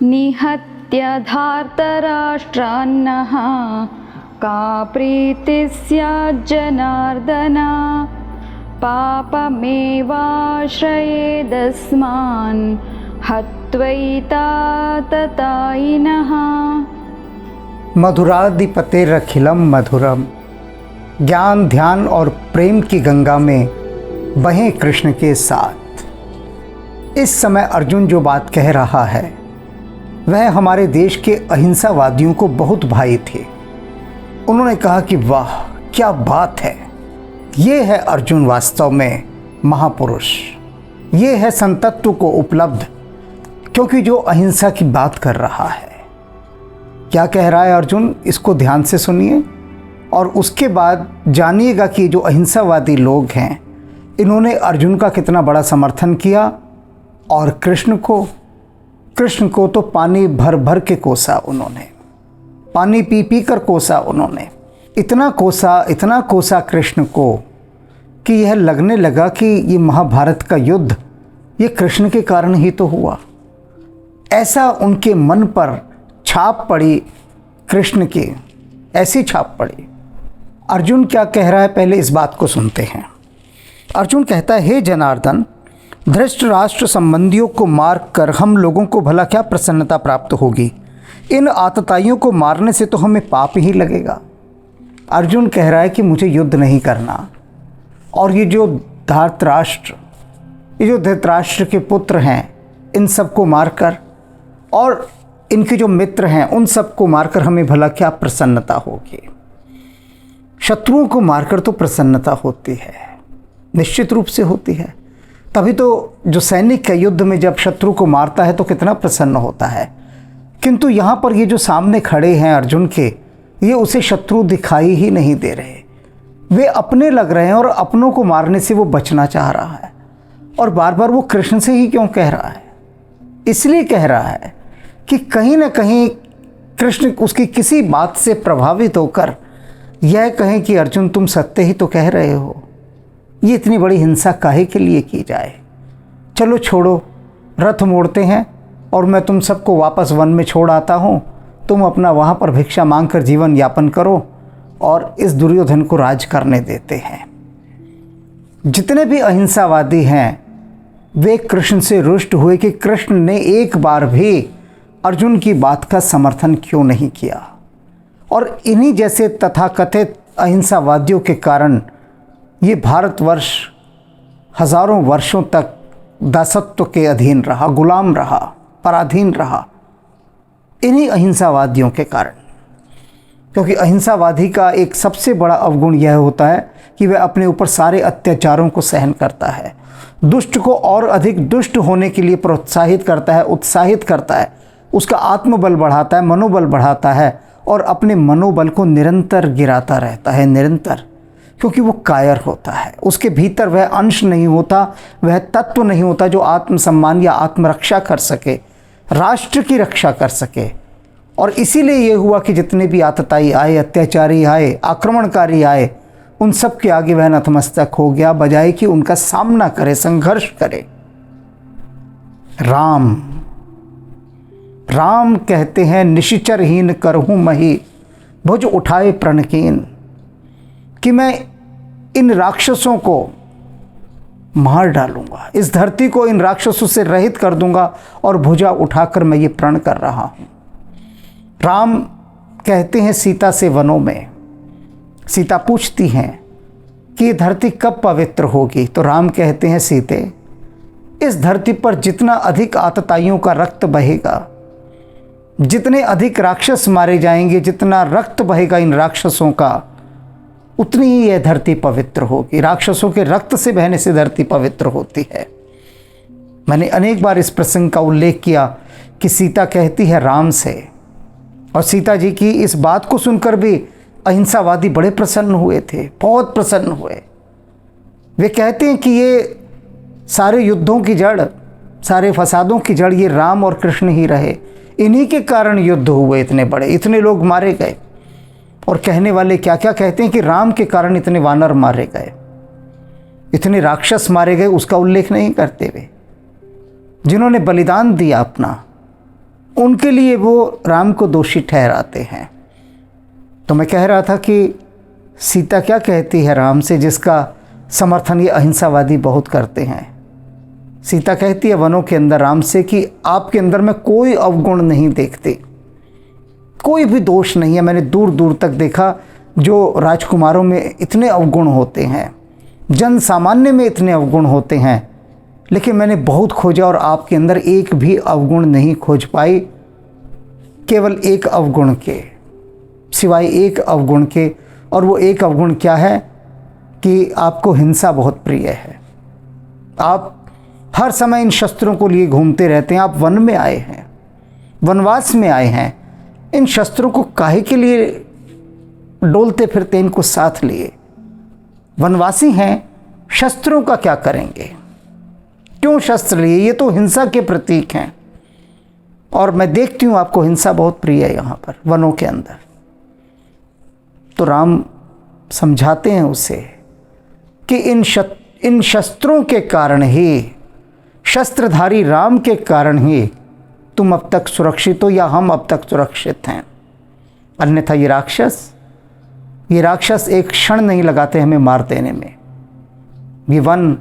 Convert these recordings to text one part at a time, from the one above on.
निहत्य धार्तराष्ट्रान्नः का प्रीतिः स्याज्जनार्दन पापमेवाश्रयेदस्मान् हत्वैताततायिनः। मधुराधिपतेरखिलम मधुरम। ज्ञान, ध्यान और प्रेम की गंगा में बहें कृष्ण के साथ। इस समय अर्जुन जो बात कह रहा है वह हमारे देश के अहिंसावादियों को बहुत भाई थे। उन्होंने कहा कि वाह क्या बात है, ये है अर्जुन वास्तव में महापुरुष, ये है संतत्व को उपलब्ध, क्योंकि जो अहिंसा की बात कर रहा है। क्या कह रहा है अर्जुन, इसको ध्यान से सुनिए और उसके बाद जानिएगा कि जो अहिंसावादी लोग हैं इन्होंने अर्जुन का कितना बड़ा समर्थन किया और कृष्ण को तो पानी भर भर के कोसा उन्होंने, पानी पी पी कर कोसा उन्होंने, इतना कोसा कृष्ण को कि यह लगने लगा कि ये महाभारत का युद्ध ये कृष्ण के कारण ही तो हुआ। ऐसा उनके मन पर छाप पड़ी कृष्ण की, ऐसी छाप पड़ी। अर्जुन क्या कह रहा है, पहले इस बात को सुनते हैं। अर्जुन कहता है, हे जनार्दन, धृष्ट राष्ट्र संबंधियों को मार कर हम लोगों को भला क्या प्रसन्नता प्राप्त होगी? इन आतताइयों को मारने से तो हमें पाप ही लगेगा। अर्जुन कह रहा है कि मुझे युद्ध नहीं करना, और ये जो धृतराष्ट्र के पुत्र हैं इन सबको मारकर, और इनके जो मित्र हैं उन सबको मारकर हमें भला क्या प्रसन्नता होगी? शत्रुओं को मारकर तो प्रसन्नता होती है, निश्चित रूप से होती है। तभी तो जो सैनिक है युद्ध में जब शत्रु को मारता है तो कितना प्रसन्न होता है। किंतु यहाँ पर ये जो सामने खड़े हैं अर्जुन के, ये उसे शत्रु दिखाई ही नहीं दे रहे, वे अपने लग रहे हैं और अपनों को मारने से वो बचना चाह रहा है। और बार बार वो कृष्ण से ही क्यों कह रहा है? इसलिए कह रहा है कि कहीं ना कहीं कृष्ण उसकी किसी बात से प्रभावित होकर यह कहें कि अर्जुन तुम सत्य ही तो कह रहे हो, ये इतनी बड़ी हिंसा काहे के लिए की जाए? चलो छोड़ो, रथ मोड़ते हैं और मैं तुम सबको वापस वन में छोड़ आता हूँ, तुम अपना वहाँ पर भिक्षा मांगकर जीवन यापन करो और इस दुर्योधन को राज करने देते हैं। जितने भी अहिंसावादी हैं वे कृष्ण से रुष्ट हुए कि कृष्ण ने एक बार भी अर्जुन की बात का समर्थन क्यों नहीं किया। और इन्हीं जैसे तथाकथित अहिंसावादियों के कारण ये भारतवर्ष हजारों वर्षों तक दासत्व के अधीन रहा, गुलाम रहा, पराधीन रहा, इन्हीं अहिंसावादियों के कारण। क्योंकि अहिंसावादी का एक सबसे बड़ा अवगुण यह होता है कि वह अपने ऊपर सारे अत्याचारों को सहन करता है, दुष्ट को और अधिक दुष्ट होने के लिए प्रोत्साहित करता है, उत्साहित करता है, उसका आत्मबल बढ़ाता है, मनोबल बढ़ाता है और अपने मनोबल को निरंतर गिराता रहता है, निरंतर। क्योंकि वो कायर होता है, उसके भीतर वह अंश नहीं होता, वह तत्व नहीं होता जो आत्मसम्मान या आत्मरक्षा कर सके, राष्ट्र की रक्षा कर सके। और इसीलिए ये हुआ कि जितने भी आतताई आए, अत्याचारी आए, आक्रमणकारी आए, उन सब के आगे वह नतमस्तक हो गया, बजाय कि उनका सामना करे, संघर्ष करे। राम कहते हैं, निशिचरहीन करहूँ मही भुज उठाए प्रणकीन, कि मैं इन राक्षसों को मार डालूंगा, इस धरती को इन राक्षसों से रहित कर दूंगा और भुजा उठाकर मैं ये प्रण कर रहा हूँ। राम कहते हैं सीता से वनों में, सीता पूछती हैं कि ये धरती कब पवित्र होगी, तो राम कहते हैं, सीते, इस धरती पर जितना अधिक आतताइयों का रक्त बहेगा, जितने अधिक राक्षस मारे जाएंगे, जितना रक्त बहेगा इन राक्षसों का, उतनी ही यह धरती पवित्र होगी। राक्षसों के रक्त से बहने से धरती पवित्र होती है। मैंने अनेक बार इस प्रसंग का उल्लेख किया कि सीता कहती है राम से, और सीता जी की इस बात को सुनकर भी अहिंसावादी बड़े प्रसन्न हुए थे, बहुत प्रसन्न हुए। वे कहते हैं कि ये सारे युद्धों की जड़, सारे फसादों की जड़ ये राम और कृष्ण ही रहे, इन्हीं के कारण युद्ध हुए इतने बड़े, इतने लोग मारे गए। और कहने वाले क्या क्या कहते हैं कि राम के कारण इतने वानर मारे गए, इतने राक्षस मारे गए, उसका उल्लेख नहीं करते वे। जिन्होंने बलिदान दिया अपना, उनके लिए वो राम को दोषी ठहराते हैं। तो मैं कह रहा था कि सीता क्या कहती है राम से, जिसका समर्थन ये अहिंसावादी बहुत करते हैं। सीता कहती है वनों के अंदर राम से कि आपके अंदर मैं कोई अवगुण नहीं देखती, कोई भी दोष नहीं है। मैंने दूर दूर तक देखा जो राजकुमारों में इतने अवगुण होते हैं, जन सामान्य में इतने अवगुण होते हैं, लेकिन मैंने बहुत खोजा और आपके अंदर एक भी अवगुण नहीं खोज पाई, केवल एक अवगुण के, सिवाय एक अवगुण के। और वो एक अवगुण क्या है कि आपको हिंसा बहुत प्रिय है। आप हर समय इन शस्त्रों को लिए घूमते रहते हैं। आप वन में आए हैं, वनवास में आए हैं, इन शस्त्रों को काहे के लिए डोलते फिरते, इनको साथ लिए? वनवासी हैं, शस्त्रों का क्या करेंगे? क्यों शस्त्र लिए? ये तो हिंसा के प्रतीक हैं। और मैं देखती हूँ आपको हिंसा बहुत प्रिय है यहाँ पर वनों के अंदर। तो राम समझाते हैं उसे कि इन शस्त्रों के कारण ही, शस्त्रधारी राम के कारण ही तुम अब तक सुरक्षित हो, या हम अब तक सुरक्षित हैं। अन्यथा ये राक्षस एक क्षण नहीं लगाते हमें मार देने में। ये वन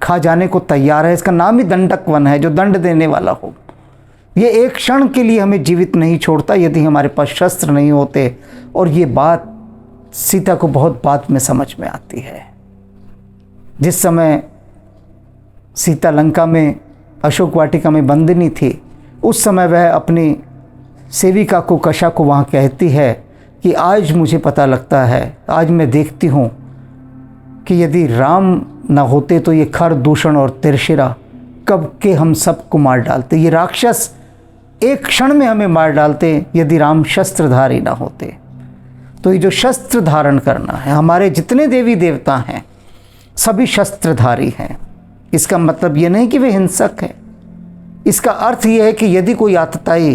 खा जाने को तैयार है। इसका नाम ही दंडक वन है, जो दंड देने वाला हो। ये एक क्षण के लिए हमें जीवित नहीं छोड़ता यदि हमारे पास शस्त्र नहीं होते। और ये बात सीता को बहुत बाद में समझ में आती है। जिस समय सीता लंका में अशोक वाटिका में बंदिनी थी, उस समय वह अपनी सेविका को, कशा को वहाँ कहती है कि आज मुझे पता लगता है, आज मैं देखती हूँ कि यदि राम न होते तो ये खर, दूषण और तिरशिरा कब के हम सबको मार डालते। ये राक्षस एक क्षण में हमें मार डालते यदि राम शस्त्रधारी ना होते। तो ये जो शस्त्र धारण करना है, हमारे जितने देवी देवता हैं सभी शस्त्रधारी हैं। इसका मतलब ये नहीं कि वे हिंसक हैं। इसका अर्थ ये है कि यदि कोई आतताई,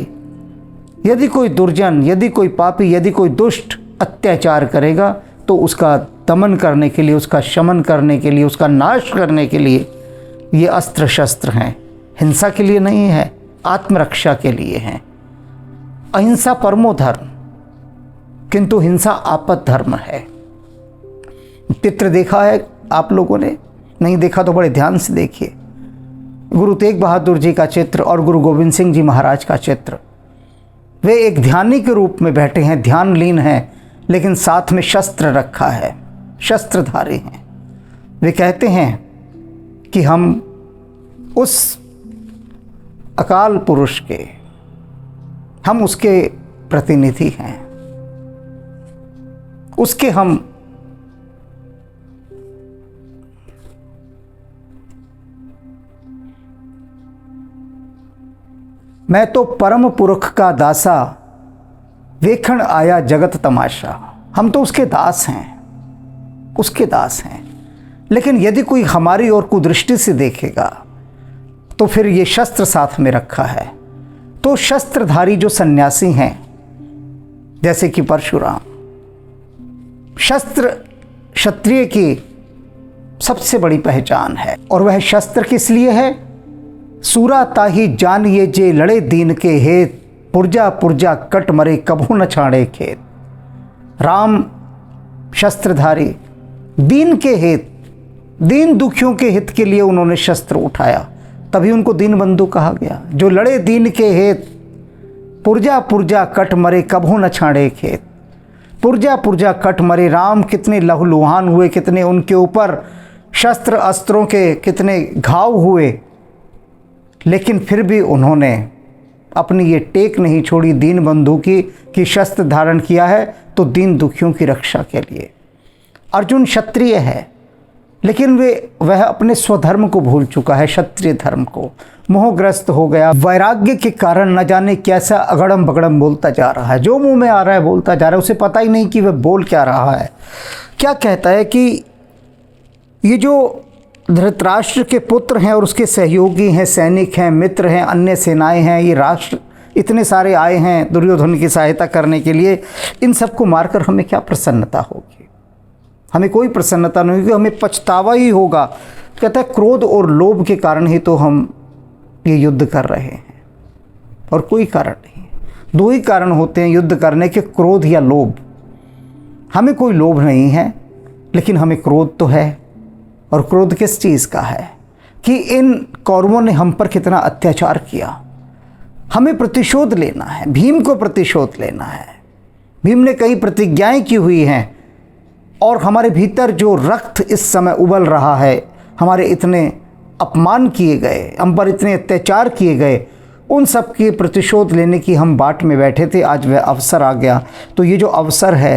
यदि कोई दुर्जन, यदि कोई पापी, यदि कोई दुष्ट अत्याचार करेगा तो उसका दमन करने के लिए, उसका शमन करने के लिए, उसका नाश करने के लिए ये अस्त्र शस्त्र हैं। हिंसा के लिए नहीं है, आत्मरक्षा के लिए हैं। अहिंसा परमो धर्म, किंतु हिंसा आपद धर्म है। चित्र देखा है आप लोगों ने? नहीं देखा तो बड़े ध्यान से देखिए। गुरु तेग बहादुर जी का चित्र और गुरु गोविंद सिंह जी महाराज का चित्र। वे एक ध्यानी के रूप में बैठे हैं, ध्यान लीन हैं, लेकिन साथ में शस्त्र रखा है, शस्त्रधारी हैं। वे कहते हैं कि हम उस अकाल पुरुष के, हम उसके प्रतिनिधि हैं, उसके हम मैं तो परम पुरख का दासा, वेखण आया जगत तमाशा। हम तो उसके दास हैं, उसके दास हैं। लेकिन यदि कोई हमारी ओर कुदृष्टि से देखेगा तो फिर ये शस्त्र साथ में रखा है। तो शस्त्रधारी जो सन्यासी हैं, जैसे कि परशुराम, शस्त्र क्षत्रिय की सबसे बड़ी पहचान है। और वह शस्त्र किस लिए है? सूरा ताही जानिए जे लड़े दीन के हेत, पुरजा पुरजा कट मरे कभू न छाड़े खेत। राम शस्त्रधारी, दीन के हित, दीन दुखियों के हित के लिए उन्होंने शस्त्र उठाया, तभी उनको दीन बंधु कहा गया। जो लड़े दीन के हेत, पुरजा पुरजा कट मरे कभू न छाड़े खेत। पुरजा पुरजा कट मरे, राम कितने लहूलुहान हुए, कितने उनके ऊपर शस्त्र अस्त्रों के कितने घाव हुए, लेकिन फिर भी उन्होंने अपनी ये टेक नहीं छोड़ी दीन बंधु की कि शस्त्र धारण किया है तो दीन दुखियों की रक्षा के लिए। अर्जुन क्षत्रिय है, लेकिन वह अपने स्वधर्म को भूल चुका है, क्षत्रिय धर्म को मोहग्रस्त हो गया। वैराग्य के कारण न जाने कैसा अगड़म बगड़म बोलता जा रहा है, जो मुंह में आ रहा है बोलता जा रहा है, उसे पता ही नहीं कि वह बोल क्या रहा है। क्या कहता है कि ये जो धृतराष्ट्र के पुत्र हैं और उसके सहयोगी हैं, सैनिक हैं, मित्र हैं, अन्य सेनाएं हैं, ये राष्ट्र इतने सारे आए हैं दुर्योधन की सहायता करने के लिए, इन सबको मारकर हमें क्या प्रसन्नता होगी? हमें कोई प्रसन्नता नहीं होगी, हमें पछतावा ही होगा। कहता है क्रोध और लोभ के कारण ही तो हम ये युद्ध कर रहे हैं। और कोई कारण नहीं। दो ही कारण होते हैं युद्ध करने के, क्रोध या लोभ। हमें कोई लोभ नहीं है, लेकिन हमें क्रोध तो है। और क्रोध किस चीज़ का है कि इन कौरवों ने हम पर कितना अत्याचार किया, हमें प्रतिशोध लेना है, भीम को प्रतिशोध लेना है। भीम ने कई प्रतिज्ञाएं की हुई हैं और हमारे भीतर जो रक्त इस समय उबल रहा है, हमारे इतने अपमान किए गए, हम पर इतने अत्याचार किए गए, उन सब के प्रतिशोध लेने की हम बाट में बैठे थे। आज वह अवसर आ गया। तो ये जो अवसर है,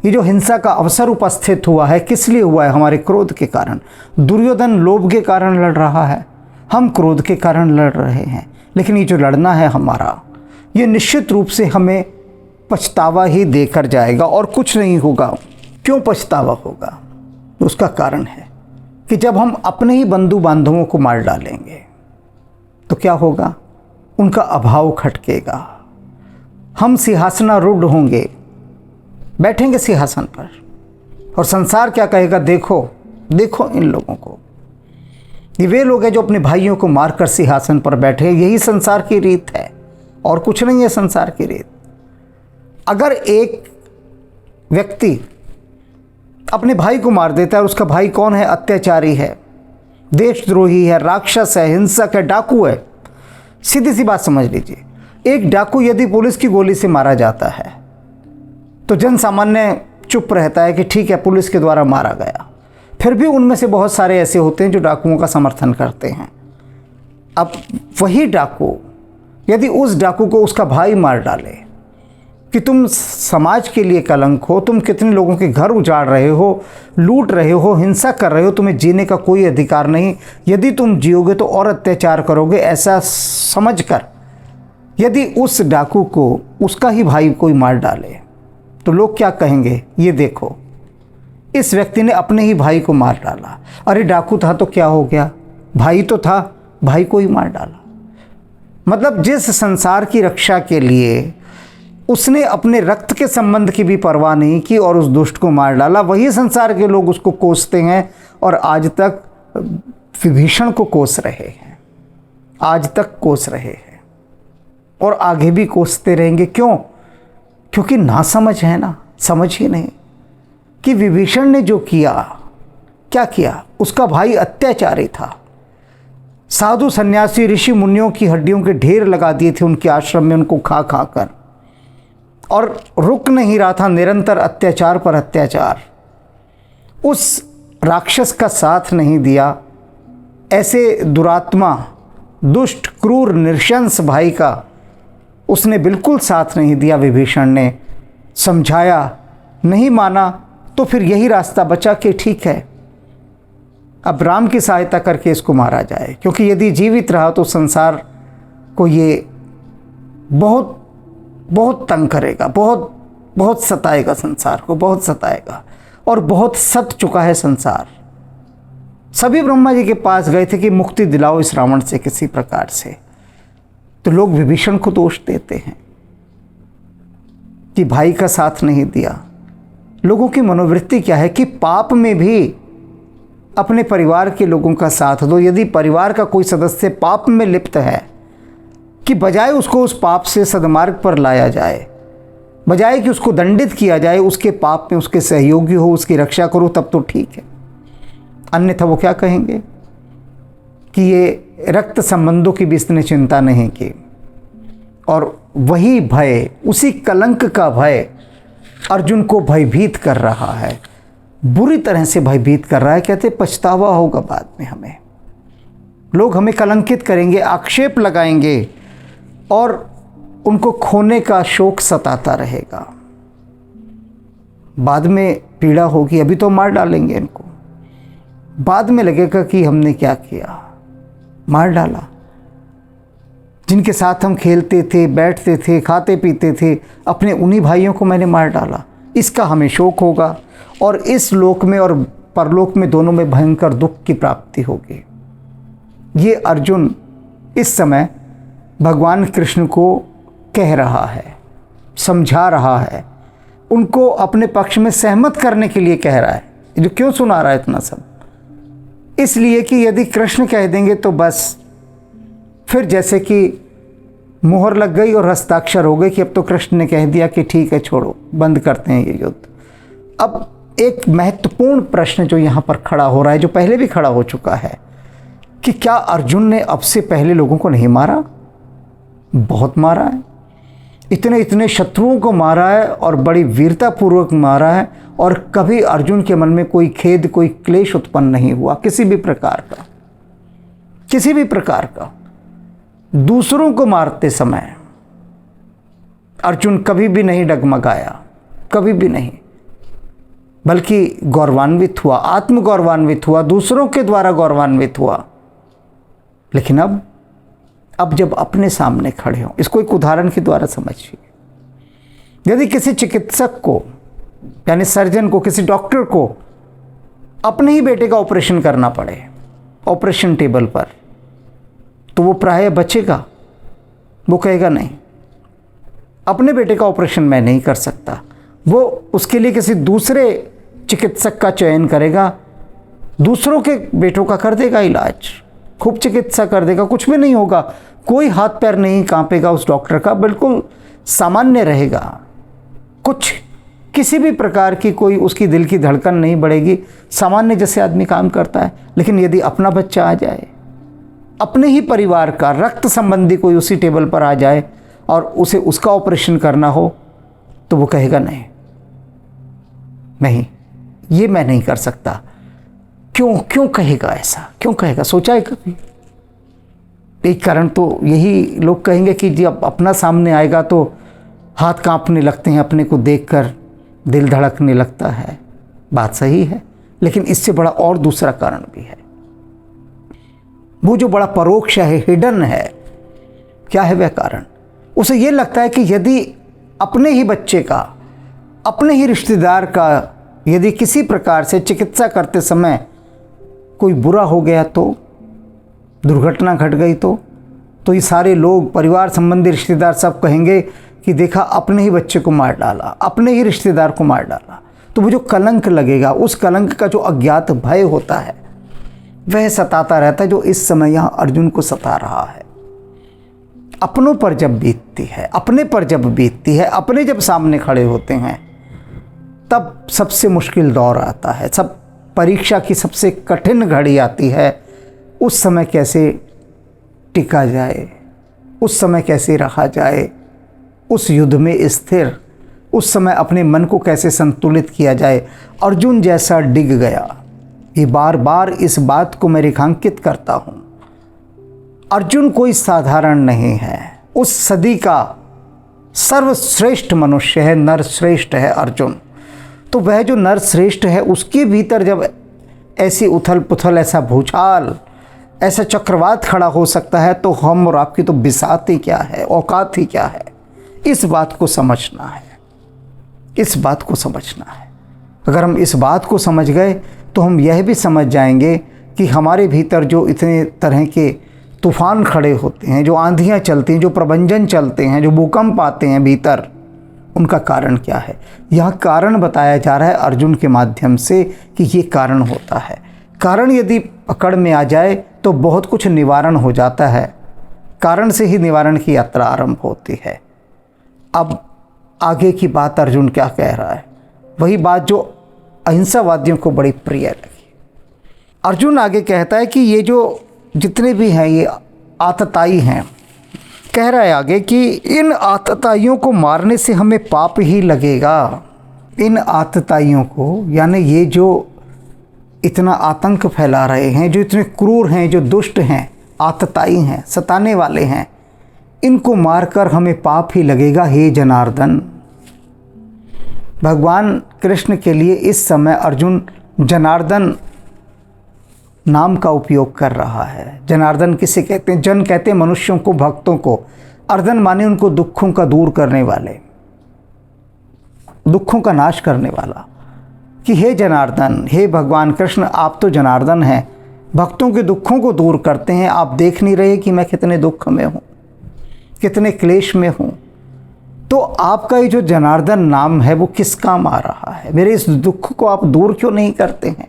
ये जो हिंसा का अवसर उपस्थित हुआ है, किस लिए हुआ है? हमारे क्रोध के कारण। दुर्योधन लोभ के कारण लड़ रहा है, हम क्रोध के कारण लड़ रहे हैं। लेकिन ये जो लड़ना है हमारा, ये निश्चित रूप से हमें पछतावा ही देकर जाएगा और कुछ नहीं होगा। क्यों पछतावा होगा? उसका कारण है कि जब हम अपने ही बंधु बांधवों को मार डालेंगे तो क्या होगा? उनका अभाव खटकेगा, हम सिंहासनारूढ़ होंगे, बैठेंगे सिंहासन पर, और संसार क्या कहेगा? देखो देखो इन लोगों को, ये वे लोग हैं जो अपने भाइयों को मारकर सिंहासन पर बैठे। यही संसार की रीत है और कुछ नहीं है संसार की रीत। अगर एक व्यक्ति अपने भाई को मार देता है, उसका भाई कौन है? अत्याचारी है, देशद्रोही है, राक्षस है, हिंसक है, डाकू है। सीधी सी बात समझ लीजिए, एक डाकू यदि पुलिस की गोली से मारा जाता है तो जन सामान्य चुप रहता है कि ठीक है, पुलिस के द्वारा मारा गया। फिर भी उनमें से बहुत सारे ऐसे होते हैं जो डाकुओं का समर्थन करते हैं। अब वही डाकू यदि उस डाकू को उसका भाई मार डाले कि तुम समाज के लिए कलंक हो, तुम कितने लोगों के घर उजाड़ रहे हो, लूट रहे हो, हिंसा कर रहे हो, तुम्हें जीने का कोई अधिकार नहीं, यदि तुम जियोगे तो और अत्याचार करोगे, ऐसा समझकर यदि उस डाकू को उसका ही भाई कोई मार डाले तो लोग क्या कहेंगे? ये देखो, इस व्यक्ति ने अपने ही भाई को मार डाला। अरे डाकू था तो क्या हो गया, भाई तो था, भाई को ही मार डाला। मतलब जिस संसार की रक्षा के लिए उसने अपने रक्त के संबंध की भी परवाह नहीं की और उस दुष्ट को मार डाला, वही संसार के लोग उसको कोसते हैं और आज तक विभीषण को कोस रहे हैं, आज तक कोस रहे हैं और आगे भी कोसते रहेंगे। क्यों? क्योंकि ना समझ है ना, समझ ही नहीं कि विभीषण ने जो किया, क्या किया? उसका भाई अत्याचारी था, साधु सन्यासी ऋषि मुनियों की हड्डियों के ढेर लगा दिए थे उनके आश्रम में, उनको खा खा कर, और रुक नहीं रहा था, निरंतर अत्याचार पर अत्याचार। उस राक्षस का साथ नहीं दिया, ऐसे दुरात्मा, दुष्ट, क्रूर, नृशंस भाई का उसने बिल्कुल साथ नहीं दिया। विभीषण ने समझाया, नहीं माना, तो फिर यही रास्ता बचा कि ठीक है, अब राम की सहायता करके इसको मारा जाए, क्योंकि यदि जीवित रहा तो संसार को ये बहुत बहुत तंग करेगा, बहुत बहुत सताएगा, संसार को बहुत सताएगा, और बहुत सत चुका है संसार। सभी ब्रह्मा जी के पास गए थे कि मुक्ति दिलाओ इस रावण से किसी प्रकार से, तो लोग विभीषण को दोष देते हैं कि भाई का साथ नहीं दिया। लोगों की मनोवृत्ति क्या है कि पाप में भी अपने परिवार के लोगों का साथ दो। यदि परिवार का कोई सदस्य पाप में लिप्त है, कि बजाय उसको उस पाप से सद्मार्ग पर लाया जाए, बजाय कि उसको दंडित किया जाए, उसके पाप में उसके सहयोगी हो, उसकी रक्षा करो, तब तो ठीक है। अन्यथा वो क्या कहेंगे कि ये रक्त संबंधों की भी इसने चिंता नहीं की। और वही भय, उसी कलंक का भय अर्जुन को भयभीत कर रहा है, बुरी तरह से भयभीत कर रहा है। कहते पछतावा होगा बाद में, हमें लोग हमें कलंकित करेंगे, आक्षेप लगाएंगे और उनको खोने का शोक सताता रहेगा। बाद में पीड़ा होगी, अभी तो मार डालेंगे इनको, बाद में लगेगा कि हमने क्या किया, मार डाला। जिनके साथ हम खेलते थे, बैठते थे, खाते पीते थे, अपने उन्हीं भाइयों को मैंने मार डाला, इसका हमें शोक होगा और इस लोक में और परलोक में दोनों में भयंकर दुख की प्राप्ति होगी। ये अर्जुन इस समय भगवान कृष्ण को कह रहा है, समझा रहा है, उनको अपने पक्ष में सहमत करने के लिए कह रहा है। जो क्यों सुना रहा है इतना सब? इसलिए कि यदि कृष्ण कह देंगे तो बस फिर जैसे कि मुहर लग गई और हस्ताक्षर हो गए कि अब तो कृष्ण ने कह दिया कि ठीक है, छोड़ो, बंद करते हैं ये युद्ध। अब एक महत्वपूर्ण प्रश्न जो यहाँ पर खड़ा हो रहा है, जो पहले भी खड़ा हो चुका है, कि क्या अर्जुन ने अब से पहले लोगों को नहीं मारा? बहुत मारा है, इतने इतने शत्रुओं को मारा है और बड़ी वीरतापूर्वक मारा है, और कभी अर्जुन के मन में कोई खेद, कोई क्लेश उत्पन्न नहीं हुआ किसी भी प्रकार का, किसी भी प्रकार का। दूसरों को मारते समय अर्जुन कभी भी नहीं डगमगाया, कभी भी नहीं, बल्कि गौरवान्वित हुआ, आत्मगौरवान्वित हुआ, दूसरों के द्वारा गौरवान्वित हुआ। लेकिन अब जब अपने सामने खड़े हों, इसको एक उदाहरण के द्वारा समझिए। यदि किसी चिकित्सक को, यानी सर्जन को, किसी डॉक्टर को अपने ही बेटे का ऑपरेशन करना पड़े ऑपरेशन टेबल पर, तो वो प्रायः बचेगा? वो कहेगा नहीं, अपने बेटे का ऑपरेशन मैं नहीं कर सकता। वो उसके लिए किसी दूसरे चिकित्सक का चयन करेगा, दूसरों के बेटों का कर देगा इलाज, खूब चिकित्सा कर देगा, कुछ भी नहीं होगा, कोई हाथ पैर नहीं कांपेगा उस डॉक्टर का, बिल्कुल सामान्य रहेगा, कुछ किसी भी प्रकार की कोई उसकी दिल की धड़कन नहीं बढ़ेगी, सामान्य जैसे आदमी काम करता है। लेकिन यदि अपना बच्चा आ जाए, अपने ही परिवार का रक्त संबंधी कोई उसी टेबल पर आ जाए और उसे उसका ऑपरेशन करना हो, तो वो कहेगा नहीं, नहीं, ये मैं नहीं कर सकता। क्यों कहेगा ऐसा? क्यों कहेगा? सोचा है कभी? एक कारण तो यही लोग कहेंगे कि जब अपना सामने आएगा तो हाथ कांपने लगते हैं, अपने को देखकर दिल धड़कने लगता है। बात सही है, लेकिन इससे बड़ा और दूसरा कारण भी है, वो जो बड़ा परोक्ष है, हिडन है। क्या है वह कारण? उसे ये लगता है कि यदि अपने ही बच्चे का, अपने ही रिश्तेदार का यदि किसी प्रकार से चिकित्सा करते समय कोई बुरा हो गया, तो दुर्घटना घट गई, तो ये सारे लोग, परिवार संबंधी, रिश्तेदार सब कहेंगे कि देखा, अपने ही बच्चे को मार डाला, अपने ही रिश्तेदार को मार डाला। तो वो जो कलंक लगेगा, उस कलंक का जो अज्ञात भय होता है, वह सताता रहता है, जो इस समय यहाँ अर्जुन को सता रहा है। अपनों पर जब बीतती है, अपने पर जब बीतती है, अपने जब सामने खड़े होते हैं, तब सबसे मुश्किल दौर आता है, सब परीक्षा की सबसे कठिन घड़ी आती है। उस समय कैसे टिका जाए, उस समय कैसे रहा जाए, उस युद्ध में स्थिर, उस समय अपने मन को कैसे संतुलित किया जाए। अर्जुन जैसा डिग गया, ये बार बार इस बात को मैं रेखांकित करता हूँ। अर्जुन कोई साधारण नहीं है, उस सदी का सर्वश्रेष्ठ मनुष्य है, नरश्रेष्ठ है अर्जुन। तो वह जो नरश्रेष्ठ है, उसके भीतर जब ऐसी उथल पुथल, ऐसा भूचाल, ऐसा चक्रवात खड़ा हो सकता है, तो हम और आपकी तो बिसात ही क्या है, औकात ही क्या है। इस बात को समझना है, इस बात को समझना है। अगर हम इस बात को समझ गए तो हम यह भी समझ जाएंगे कि हमारे भीतर जो इतने तरह के तूफान खड़े होते हैं, जो आंधियाँ चलती हैं, जो प्रबंजन चलते हैं, जो भूकंप आते हैं भीतर, उनका कारण क्या है। यह कारण बताया जा रहा है अर्जुन के माध्यम से कि ये कारण होता है। कारण यदि पकड़ में आ जाए तो बहुत कुछ निवारण हो जाता है। कारण से ही निवारण की यात्रा आरंभ होती है। अब आगे की बात अर्जुन क्या कह रहा है, वही बात जो अहिंसावादियों को बड़ी प्रिय लगी। अर्जुन आगे कहता है कि ये जो जितने भी हैं, ये आतताई हैं। कह रहा है आगे कि इन आतताइयों को मारने से हमें पाप ही लगेगा। इन आतताइयों को, यानी ये जो इतना आतंक फैला रहे हैं, जो इतने क्रूर हैं, जो दुष्ट हैं, आतताई हैं, सताने वाले हैं, इनको मारकर हमें पाप ही लगेगा। हे जनार्दन, भगवान कृष्ण के लिए इस समय अर्जुन जनार्दन नाम का उपयोग कर रहा है। जनार्दन किसे कहते हैं? जन कहते हैं मनुष्यों को, भक्तों को। अर्दन माने उनको दुखों का दूर करने वाले, दुखों का नाश करने वाला। कि हे जनार्दन, हे भगवान कृष्ण, आप तो जनार्दन हैं, भक्तों के दुखों को दूर करते हैं। आप देख नहीं रहे कि मैं कितने दुख में हूँ, कितने क्लेश में हूँ। तो आपका ये जो जनार्दन नाम है वो किस काम आ रहा है? मेरे इस दुख को आप दूर क्यों नहीं करते हैं?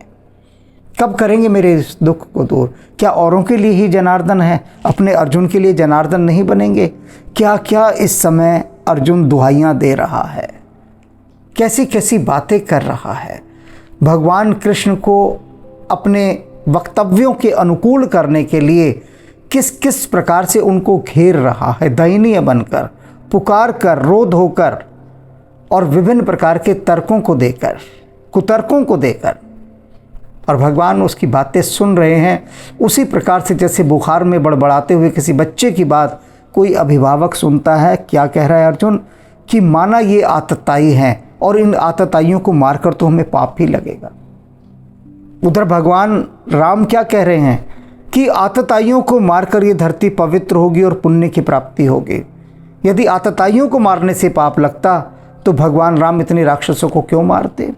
कब करेंगे मेरे इस दुख को दूर? क्या औरों के लिए ही जनार्दन है, अपने अर्जुन के लिए जनार्दन नहीं बनेंगे? क्या क्या इस समय अर्जुन दुहाइयाँ दे रहा है, कैसी कैसी बातें कर रहा है। भगवान कृष्ण को अपने वक्तव्यों के अनुकूल करने के लिए किस किस प्रकार से उनको घेर रहा है, दयनीय बनकर, पुकार कर, रोध होकर और विभिन्न प्रकार के तर्कों को देकर, कुतर्कों को देकर, और भगवान उसकी बातें सुन रहे हैं। उसी प्रकार से जैसे बुखार में बड़बड़ाते हुए किसी बच्चे की बात कोई अभिभावक सुनता है। क्या कह रहा है अर्जुन? कि माना ये आतताई हैं और इन आतताइयों को मारकर तो हमें पाप ही लगेगा। उधर भगवान राम क्या कह रहे हैं कि आतताइयों को मारकर ये धरती पवित्र होगी और पुण्य की प्राप्ति होगी। यदि आतताइयों को मारने से पाप लगता तो भगवान राम इतने राक्षसों को क्यों मारते?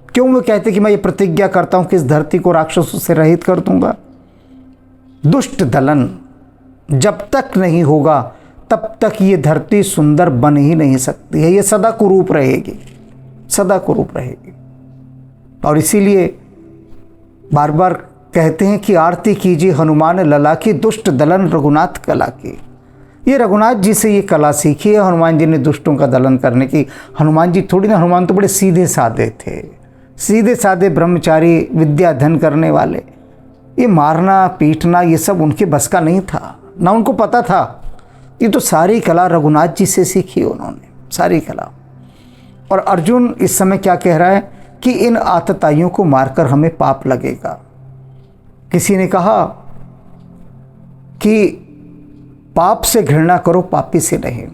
क्यों वो कहते कि मैं ये प्रतिज्ञा करता हूँ कि इस धरती को राक्षसों से रहित कर दूंगा? दुष्ट दलन जब तक नहीं होगा तब तक ये धरती सुंदर बन ही नहीं सकती है। ये सदा कुरूप रहेगी, सदा कुरूप रहेगी। और इसीलिए बार बार कहते हैं कि आरती कीजिए हनुमान लला की, दुष्ट दलन रघुनाथ कला की। ये रघुनाथ जी से ये कला सीखी है हनुमान जी ने दुष्टों का दलन करने की। हनुमान जी थोड़ी ना, हनुमान तो बड़े सीधे साधे थे, सीधे साधे ब्रह्मचारी, विद्या अध्ययन करने वाले। ये मारना पीटना ये सब उनके बस का नहीं था, ना उनको पता था। ये तो सारी कला रघुनाथ जी से सीखी उन्होंने, सारी कला। और अर्जुन इस समय क्या कह रहा है कि इन आतताइयों को मारकर हमें पाप लगेगा। किसी ने कहा कि पाप से घृणा करो, पापी से नहीं।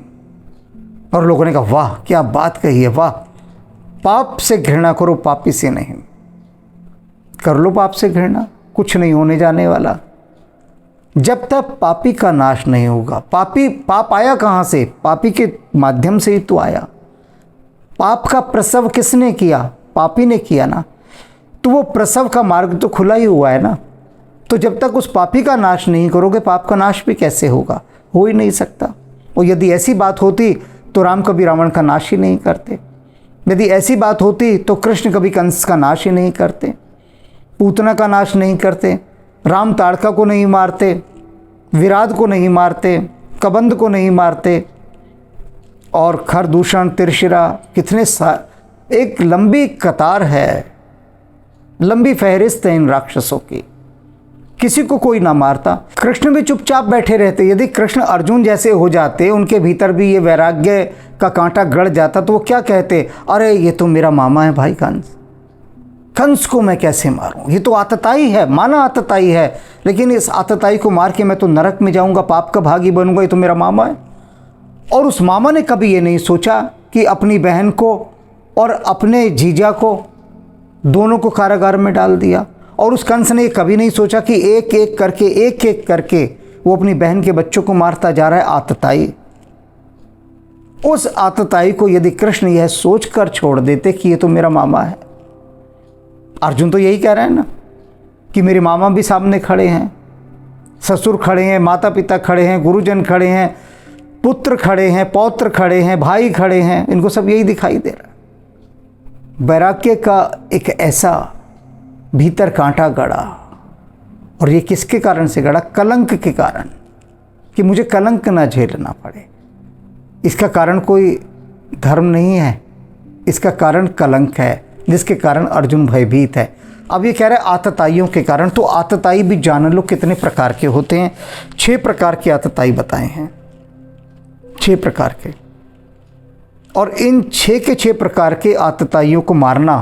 और लोगों ने कहा वाह क्या बात कही है, वाह, पाप से घृणा करो, पापी से नहीं। कर लो पाप से घृणा, कुछ नहीं होने जाने वाला। जब तक पापी का नाश नहीं होगा। पाप आया कहाँ से? पापी के माध्यम से ही तो आया। पाप का प्रसव किसने किया? पापी ने किया ना। तो वो प्रसव का मार्ग तो खुला ही हुआ है ना। तो जब तक उस पापी का नाश नहीं करोगे, पाप का नाश भी कैसे होगा? हो ही नहीं सकता। और यदि ऐसी बात होती तो राम कभी रावण का नाश ही नहीं करते। यदि ऐसी बात होती तो कृष्ण कभी कंस का नाश ही नहीं करते, पूतना का नाश नहीं करते, राम ताड़का को नहीं मारते, विराट को नहीं मारते, कबंध को नहीं मारते, और खरदूषण, तिरशिरा, कितने एक लंबी कतार है, लंबी फहरिस्त है इन राक्षसों की। किसी को कोई ना मारता। कृष्ण भी चुपचाप बैठे रहते। यदि कृष्ण अर्जुन जैसे हो जाते, उनके भीतर भी ये वैराग्य का कांटा गड़ जाता, तो वो क्या कहते? अरे ये तो मेरा मामा है भाई कंस, कंस को मैं कैसे मारूं? ये तो आतताई है, माना आतताई है, लेकिन इस आतताई को मार के मैं तो नरक में जाऊंगा, पाप का भागी बनूंगा। ये तो मेरा मामा है। और उस मामा ने कभी ये नहीं सोचा कि अपनी बहन को और अपने जीजा को, दोनों को कारागार में डाल दिया। और उस कंस ने कभी नहीं सोचा कि एक एक करके वो अपनी बहन के बच्चों को मारता जा रहा है। आतताई। उस आतताई को यदि कृष्ण यह सोचकर छोड़ देते कि ये तो मेरा मामा है। अर्जुन तो यही कह रहे हैं ना कि मेरे मामा भी सामने खड़े हैं, ससुर खड़े हैं, माता पिता खड़े हैं, गुरुजन खड़े हैं, पुत्र खड़े हैं, पौत्र खड़े हैं, भाई खड़े हैं, इनको सब यही दिखाई दे रहा है। वैराग्य का एक ऐसा भीतर कांटा गड़ा। और ये किसके कारण से गड़ा? कलंक के कारण, कि मुझे कलंक ना झेलना पड़े। इसका कारण कोई धर्म नहीं है, इसका कारण कलंक है, जिसके कारण अर्जुन भयभीत है। अब ये कह रहा है आतताइयों के कारण। तो आतताई भी जान लो कितने प्रकार के होते हैं। 6 प्रकार के आतताई बताए हैं, 6 प्रकार के। और इन 6 के 6 प्रकार के आतताइयों को मारना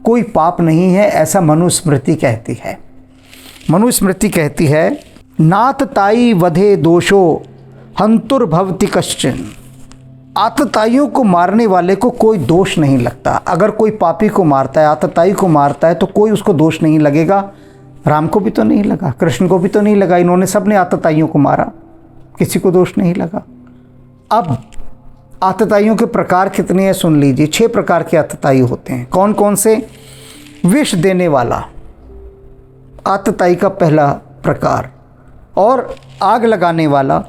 कोई पाप नहीं है, ऐसा मनुस्मृति कहती है। मनुस्मृति कहती है नातताई वधे दोषो हंतुर्भवति कश्चन। आतताइयों को मारने वाले को कोई दोष नहीं लगता। अगर कोई पापी को मारता है, आतताई को मारता है, तो कोई उसको दोष नहीं लगेगा। राम को भी तो नहीं लगा, कृष्ण को भी तो नहीं लगा। इन्होंने सबने आतताइयों को मारा, किसी को दोष नहीं लगा। अब आतताइयों के प्रकार कितने हैं सुन लीजिए। 6 प्रकार के आतताई होते हैं। कौन कौन से? विष देने वाला आतताई का पहला प्रकार, और आग लगाने वाला,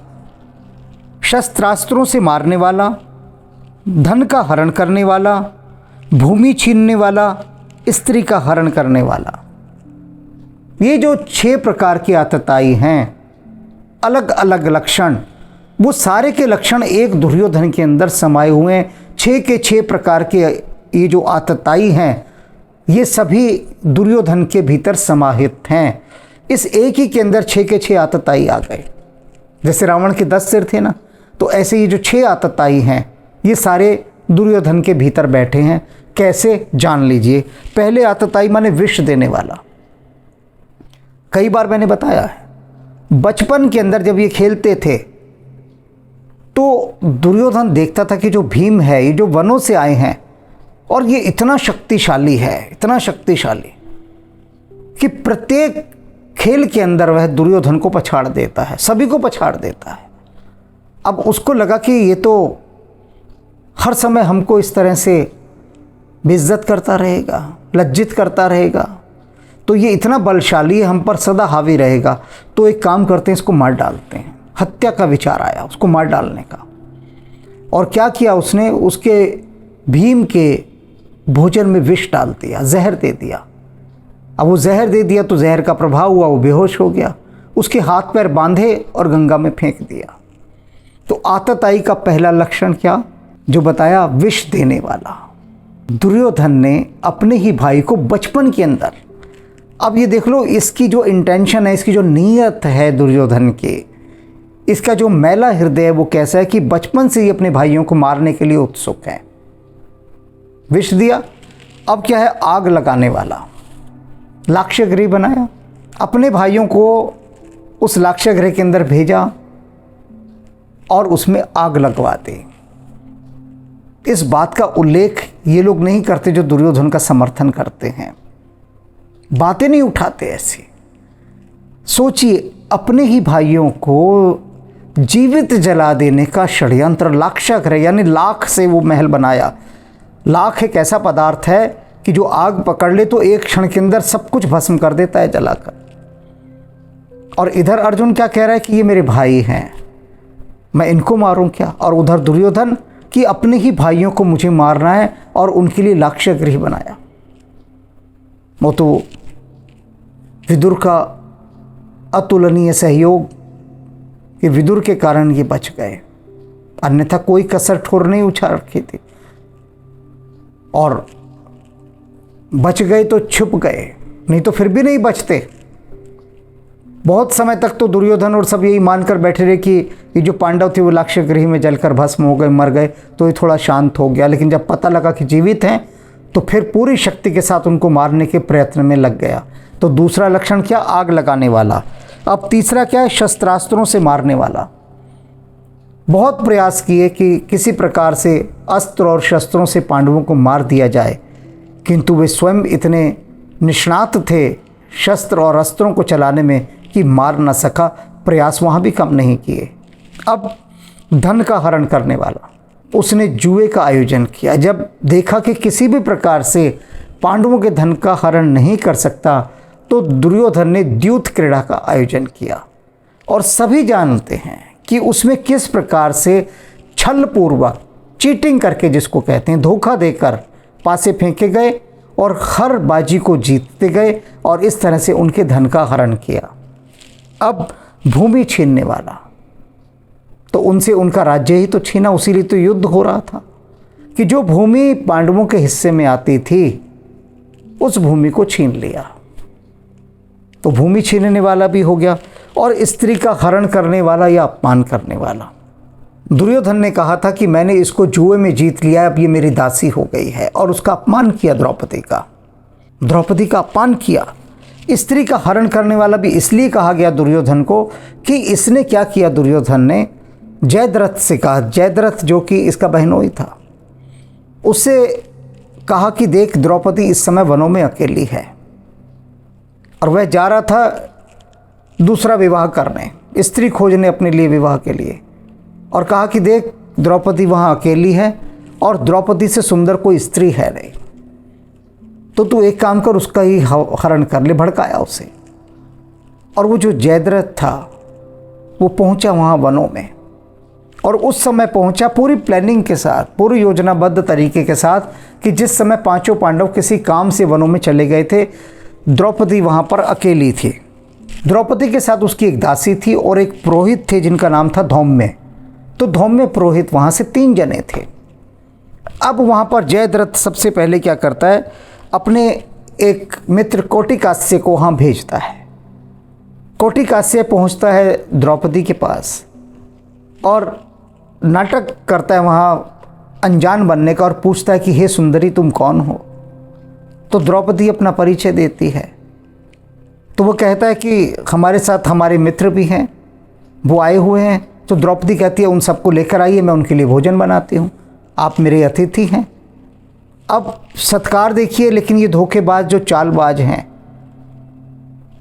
शस्त्रास्त्रों से मारने वाला, धन का हरण करने वाला, भूमि छीनने वाला, स्त्री का हरण करने वाला। ये जो 6 प्रकार की आतताई हैं, अलग अलग लक्षण, वो सारे के लक्षण एक दुर्योधन के अंदर समाये हुए हैं। 6 के 6 प्रकार के ये जो आतताई हैं, ये सभी दुर्योधन के भीतर समाहित हैं। इस एक ही के अंदर 6 के 6 आतताई आ गए। जैसे रावण के 10 सिर थे ना, तो ऐसे ये जो 6 आतताई हैं, ये सारे दुर्योधन के भीतर बैठे हैं। कैसे, जान लीजिए। पहले आतताई माने विष देने वाला। कई बार मैंने बताया है, बचपन के अंदर जब ये खेलते थे तो दुर्योधन देखता था कि जो भीम है, ये जो वनों से आए हैं और ये इतना शक्तिशाली है, इतना शक्तिशाली कि प्रत्येक खेल के अंदर वह दुर्योधन को पछाड़ देता है, सभी को पछाड़ देता है। अब उसको लगा कि ये तो हर समय हमको इस तरह से बेइज्जत करता रहेगा, लज्जित करता रहेगा, तो ये इतना बलशाली है, हम पर सदा हावी रहेगा। तो एक काम करते हैं, इसको मार डालते हैं। हत्या का विचार आया उसको मार डालने का। और क्या किया उसने, उसके भीम के भोजन में विष डाल दिया, जहर दे दिया। अब वो जहर दे दिया तो जहर का प्रभाव हुआ, वो बेहोश हो गया। उसके हाथ पैर बांधे और गंगा में फेंक दिया। तो आतताई का पहला लक्षण क्या, जो बताया, विष देने वाला। दुर्योधन ने अपने ही भाई को बचपन के अंदर, अब ये देख लो इसकी जो इंटेंशन है, इसकी जो नीयत है दुर्योधन की, इसका जो मैला हृदय है वो कैसा है कि बचपन से ही अपने भाइयों को मारने के लिए उत्सुक है। विष दिया। अब क्या है, आग लगाने वाला। लाक्षागृह बनाया, अपने भाइयों को उस लाक्षागृह के अंदर भेजा और उसमें आग लगवा दी। इस बात का उल्लेख ये लोग नहीं करते जो दुर्योधन का समर्थन करते हैं, बातें नहीं उठाते ऐसी। सोचिए, अपने ही भाइयों को जीवित जला देने का षड्यंत्र। लाक्षागृह यानी लाख से वो महल बनाया। लाख एक ऐसा पदार्थ है कि जो आग पकड़ ले तो एक क्षण के अंदर सब कुछ भस्म कर देता है जलाकर। और इधर अर्जुन क्या कह रहा है कि ये मेरे भाई हैं, मैं इनको मारूं क्या। और उधर दुर्योधन कि अपने ही भाइयों को मुझे मारना है और उनके लिए लाक्षागृह बनाया। वो तो विदुर का अतुलनीय सहयोग, ये विदुर के कारण ये बच गए, अन्यथा कोई कसर ठोर नहीं उछाल रखी थी। और बच गए तो छुप गए, नहीं तो फिर भी नहीं बचते। बहुत समय तक तो दुर्योधन और सब यही मानकर बैठे रहे कि ये जो पांडव थे वो लाक्षागृह में जलकर भस्म हो गए, मर गए, तो ये थोड़ा शांत हो गया। लेकिन जब पता लगा कि जीवित हैं तो फिर पूरी शक्ति के साथ उनको मारने के प्रयत्न में लग गया। तो दूसरा लक्षण क्या, आग लगाने वाला। अब तीसरा क्या है, शस्त्रास्त्रों से मारने वाला। बहुत प्रयास किए कि किसी प्रकार से अस्त्र और शस्त्रों से पांडवों को मार दिया जाए, किंतु वे स्वयं इतने निष्णात थे शस्त्र और अस्त्रों को चलाने में कि मार न सका। प्रयास वहाँ भी कम नहीं किए। अब धन का हरण करने वाला, उसने जुए का आयोजन किया। जब देखा कि किसी भी प्रकार से पांडवों के धन का हरण नहीं कर सकता, तो दुर्योधन ने द्यूत क्रीड़ा का आयोजन किया। और सभी जानते हैं कि उसमें किस प्रकार से छल पूर्वक, चीटिंग करके जिसको कहते हैं, धोखा देकर पासे फेंके गए और हर बाजी को जीतते गए और इस तरह से उनके धन का हरण किया। अब भूमि छीनने वाला, तो उनसे उनका राज्य ही तो छीना, उसीलिए तो युद्ध हो रहा था कि जो भूमि पांडवों के हिस्से में आती थी उस भूमि को छीन लिया। तो भूमि छीनने वाला भी हो गया और स्त्री का हरण करने वाला या अपमान करने वाला। दुर्योधन ने कहा था कि मैंने इसको जुए में जीत लिया, अब ये मेरी दासी हो गई है, और उसका अपमान किया, द्रौपदी का अपमान किया। स्त्री का हरण करने वाला भी इसलिए कहा गया दुर्योधन को कि इसने क्या किया, दुर्योधन ने जयद्रथ से कहा, जयद्रथ जो कि इसका बहनोई था, उससे कहा कि देख द्रौपदी इस समय वनों में अकेली है और वह जा रहा था दूसरा विवाह करने, स्त्री खोजने अपने लिए विवाह के लिए, और कहा कि देख द्रौपदी वहाँ अकेली है और द्रौपदी से सुंदर कोई स्त्री है नहीं, तो तू एक काम कर, उसका ही हरण कर ले। भड़काया उसे। और वो जो जयद्रथ था वो पहुंचा वहाँ वनों में, और उस समय पहुंचा पूरी प्लानिंग के साथ, पूरी योजनाबद्ध तरीके के साथ कि जिस समय पांचों पांडव किसी काम से वनों में चले गए थे, द्रौपदी वहाँ पर अकेली थी। द्रौपदी के साथ उसकी एक दासी थी और एक पुरोहित थे जिनका नाम था धौम्य। तो धौम्य पुरोहित वहाँ से 3 जने थे। अब वहाँ पर जयद्रथ सबसे पहले क्या करता है, अपने एक मित्र कोटिकास्य को वहाँ भेजता है। कोटिकास्य पहुँचता है द्रौपदी के पास और नाटक करता है वहाँ अनजान बनने का और पूछता है कि हे सुंदरी तुम कौन हो। तो द्रौपदी अपना परिचय देती है। तो वो कहता है कि हमारे साथ हमारे मित्र भी हैं, वो आए हुए हैं। तो द्रौपदी कहती है उन सबको लेकर आइए, मैं उनके लिए भोजन बनाती हूँ, आप मेरे अतिथि हैं। अब सत्कार देखिए, लेकिन ये धोखेबाज जो चालबाज हैं,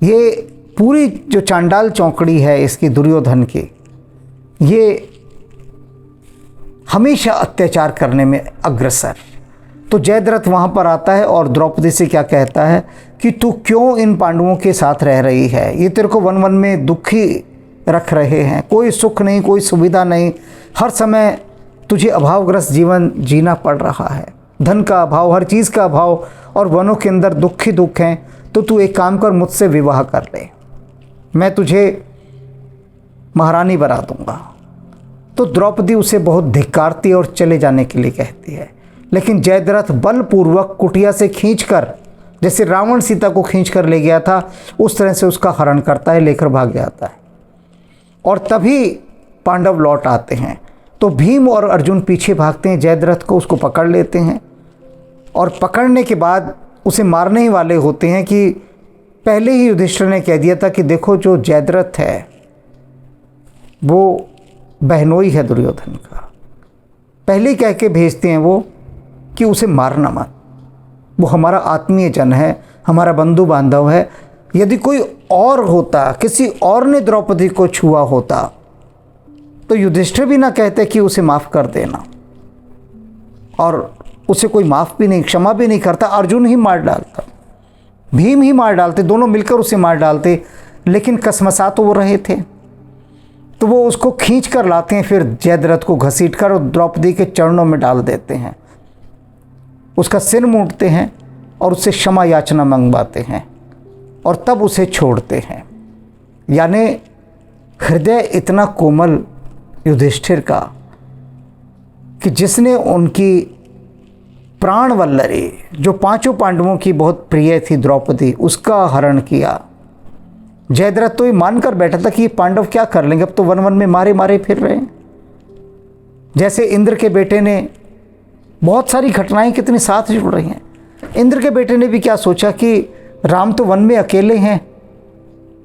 ये पूरी जो चांडाल चौकड़ी है इसकी दुर्योधन की, ये हमेशा अत्याचार करने में अग्रसर। तो जयद्रथ वहाँ पर आता है और द्रौपदी से क्या कहता है कि तू क्यों इन पांडवों के साथ रह रही है, ये तेरे को वन वन में दुखी रख रहे हैं, कोई सुख नहीं, कोई सुविधा नहीं, हर समय तुझे अभावग्रस्त जीवन जीना पड़ रहा है, धन का अभाव, हर चीज़ का अभाव, और वनों के अंदर दुख ही दुख हैं। तो तू एक काम कर, मुझसे विवाह कर ले, मैं तुझे महारानी बना दूंगा। तो द्रौपदी उसे बहुत धिक्कारती और चले जाने के लिए कहती है, लेकिन जयद्रथ बलपूर्वक कुटिया से खींचकर, जैसे रावण सीता को खींचकर ले गया था उस तरह से उसका हरण करता है, लेकर भाग जाता है। और तभी पांडव लौट आते हैं। तो भीम और अर्जुन पीछे भागते हैं, जयद्रथ को उसको पकड़ लेते हैं और पकड़ने के बाद उसे मारने ही वाले होते हैं कि पहले ही युधिष्ठिर ने कह दिया था कि देखो जो जयद्रथ है वो बहनोई है दुर्योधन का, पहले ही कह के भेजते हैं वो कि उसे मारना मत, वो हमारा आत्मीय जन है, हमारा बंधु बांधव है। यदि कोई और होता, किसी और ने द्रौपदी को छुआ होता तो युधिष्ठिर भी ना कहते कि उसे माफ़ कर देना, और उसे कोई माफ़ भी नहीं, क्षमा भी नहीं करता, अर्जुन ही मार डालता, भीम ही मार डालते, दोनों मिलकर उसे मार डालते। लेकिन कसमसा तो वो रहे थे, तो वो उसको खींच कर लाते हैं, फिर जयद्रथ को घसीट कर द्रौपदी के चरणों में डाल देते हैं, उसका सिर मूंदते हैं और उससे क्षमा याचना मंगवाते हैं और तब उसे छोड़ते हैं। यानी हृदय इतना कोमल युधिष्ठिर का कि जिसने उनकी प्राण वल्लरी, जो 5 पांडवों की बहुत प्रिय थी द्रौपदी, उसका हरण किया। जयद्रथ तो ये मानकर बैठा था कि ये पांडव क्या कर लेंगे, अब तो वन वन में मारे मारे फिर रहे हैं। जैसे इंद्र के बेटे ने, बहुत सारी घटनाएं कितनी साथ जुड़ रही हैं। इंद्र के बेटे ने भी क्या सोचा कि राम तो वन में अकेले हैं,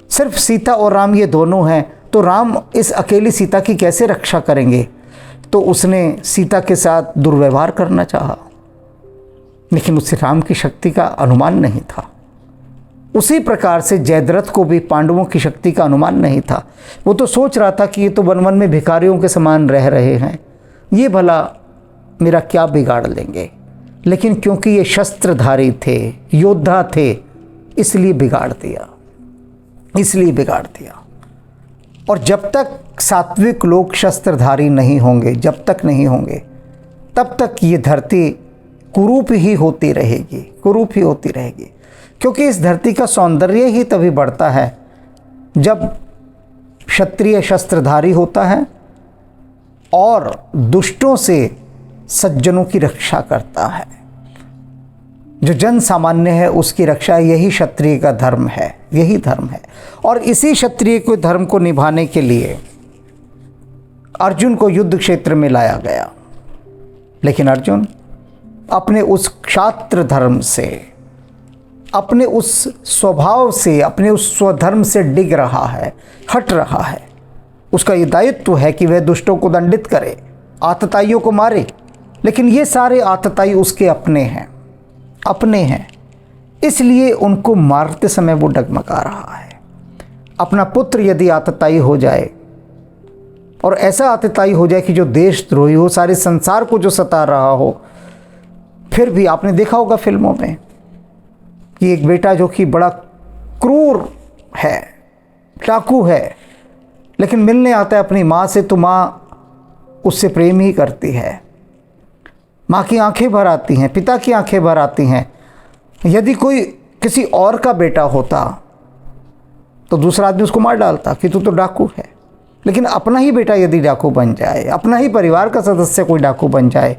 सिर्फ सीता और राम ये दोनों हैं, तो राम इस अकेली सीता की कैसे रक्षा करेंगे। तो उसने सीता के साथ दुर्व्यवहार करना चाहा, लेकिन उससे राम की शक्ति का अनुमान नहीं था। उसी प्रकार से जयद्रथ को भी पांडवों की शक्ति का अनुमान नहीं था। वो तो सोच रहा था कि ये तो वन वन में भिखारियों के समान रह रहे हैं, ये भला मेरा क्या बिगाड़ लेंगे। लेकिन क्योंकि ये शस्त्रधारी थे, योद्धा थे, इसलिए बिगाड़ दिया, इसलिए बिगाड़ दिया। और जब तक सात्विक लोग शस्त्रधारी नहीं होंगे, जब तक नहीं होंगे, तब तक ये धरती कुरूप ही होती रहेगी, कुरूप ही होती रहेगी। क्योंकि इस धरती का सौंदर्य ही तभी बढ़ता है जब क्षत्रिय शस्त्रधारी होता है और दुष्टों से सज्जनों की रक्षा करता है। जो जन सामान्य है उसकी रक्षा, यही क्षत्रिय का धर्म है, यही धर्म है। और इसी क्षत्रिय के धर्म को निभाने के लिए अर्जुन को युद्ध क्षेत्र में लाया गया। लेकिन अर्जुन अपने उस क्षात्र धर्म से, अपने उस स्वभाव से, अपने उस स्वधर्म से डिग रहा है, हट रहा है। उसका ये दायित्व है कि वह दुष्टों को दंडित करे, आतताइयों को मारे, लेकिन ये सारे आतताई उसके अपने हैं, अपने हैं, इसलिए उनको मारते समय वो डगमगा रहा है। अपना पुत्र यदि आतताई हो जाए, और ऐसा आतताई हो जाए कि जो देशद्रोही हो, सारे संसार को जो सता रहा हो, फिर भी आपने देखा होगा फिल्मों में कि एक बेटा जो कि बड़ा क्रूर है, डाकू है, लेकिन मिलने आता है अपनी माँ से, तो माँ उससे प्रेम ही करती है, माँ की आंखें भर आती हैं, पिता की आंखें भर आती हैं। यदि कोई किसी और का बेटा होता तो दूसरा आदमी उसको मार डालता कि तू तो डाकू है। लेकिन अपना ही बेटा यदि डाकू बन जाए, अपना ही परिवार का सदस्य कोई डाकू बन जाए,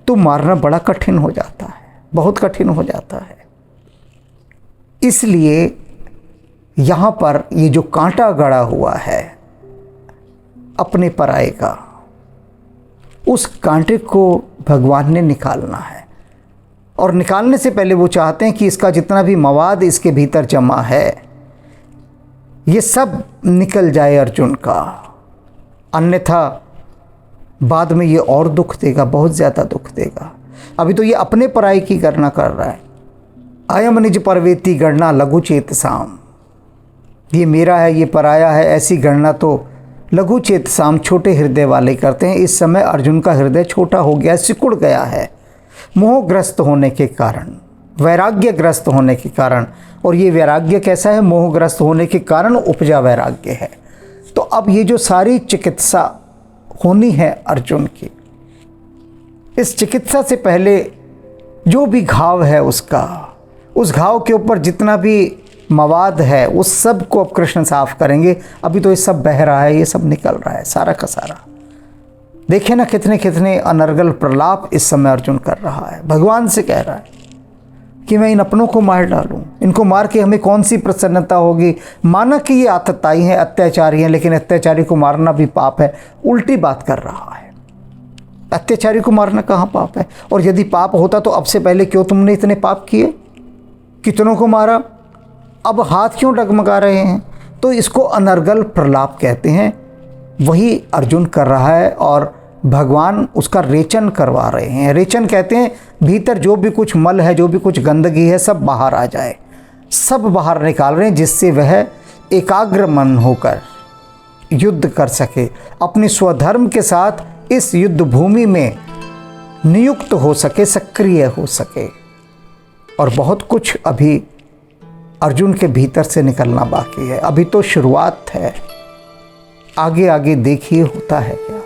तो मारना बड़ा कठिन हो जाता है, बहुत कठिन हो जाता है। इसलिए यहाँ पर ये जो कांटा गड़ा हुआ है अपने पराये का, उस कांटे को भगवान ने निकालना है। और निकालने से पहले वो चाहते हैं कि इसका जितना भी मवाद इसके भीतर जमा है ये सब निकल जाए अर्जुन का, अन्यथा बाद में ये और दुख देगा, बहुत ज़्यादा दुख देगा। अभी तो ये अपने पराये की गणना कर रहा है। अयम निज परवेती गणना लघु चेतसाम, ये मेरा है, ये पराया है, ऐसी गणना तो लघु चेतसाम छोटे हृदय वाले करते हैं। इस समय अर्जुन का हृदय छोटा हो गया, सिकुड़ गया है मोहग्रस्त होने के कारण, वैराग्यग्रस्त होने के कारण। और ये वैराग्य कैसा है? मोहग्रस्त होने के कारण उपजा वैराग्य है। तो अब ये जो सारी चिकित्सा होनी है अर्जुन की, इस चिकित्सा से पहले जो भी घाव है उसका, उस घाव के ऊपर जितना भी मवाद है उस सब को अब कृष्ण साफ करेंगे। अभी तो ये सब बह रहा है, ये सब निकल रहा है सारा का सारा। देखिए ना कितने कितने अनर्गल प्रलाप इस समय अर्जुन कर रहा है, भगवान से कह रहा है कि मैं इन अपनों को मार डालूं, इनको मार के हमें कौन सी प्रसन्नता होगी। माना कि ये आतताई हैं, अत्याचारी हैं, लेकिन अत्याचारी को मारना भी पाप है। उल्टी बात कर रहा है, अत्याचारी को मारना कहाँ पाप है? और यदि पाप होता तो अब से पहले क्यों तुमने इतने पाप किए, कितनों को मारा, अब हाथ क्यों डगमगा रहे हैं? तो इसको अनर्गल प्रलाप कहते हैं। वही अर्जुन कर रहा है और भगवान उसका रेचन करवा रहे हैं। रेचन कहते हैं भीतर जो भी कुछ मल है, जो भी कुछ गंदगी है, सब बाहर आ जाए, सब बाहर निकाल रहे हैं, जिससे वह एकाग्र मन होकर युद्ध कर सके, अपने स्वधर्म के साथ इस युद्ध भूमि में नियुक्त हो सके, सक्रिय हो सके। और बहुत कुछ अभी अर्जुन के भीतर से निकलना बाकी है, अभी तो शुरुआत है। आगे आगे देखिए होता है क्या।